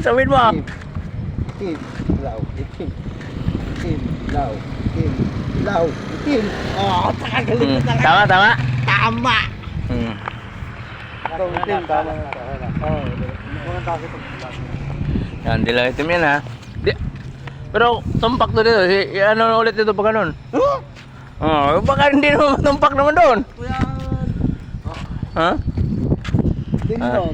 Sawin mo. Law, law, law, oh, tagagaling na talaga. Tama, tama. Tama. Hmm. Tama na. Oo. Yan, dilaw itim yan ha. Di, pero tumpak to dito. Ano ulit dito pag ganun? Oh, baka hindi naman tumpak naman doon. Kuya. Ha? Dilaw.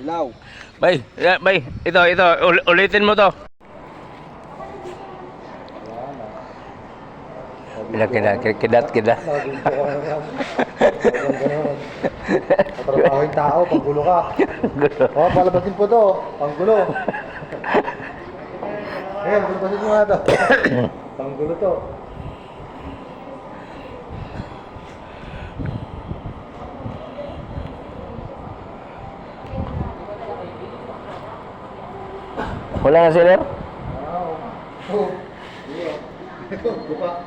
Law. Bay, bay, ito, ulitin mo to. Kidat. Patrabaho yung tao, panggulo ka. Oh, palabasin po to, panggulo. Ayan, palabasin mo nga to. Panggulo to. Wala na seller? Oh. Buka.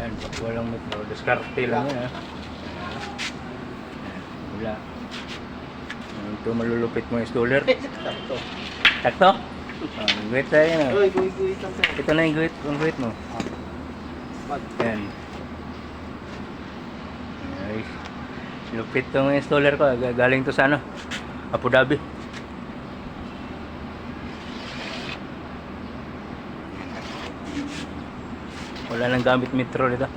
Yan, walang metro. Diskarte lang yan ha. Wala. Ito malulupit mo yung installer. Sakto. Sakto? Guhit tayo yan ha. Oy, guhit lang sir. Ito na yung guhit mo. Yan. Ay, lupit tong installer ko. Galing to sa ano? Abu Dhabi. Wala nang gamit metro dito.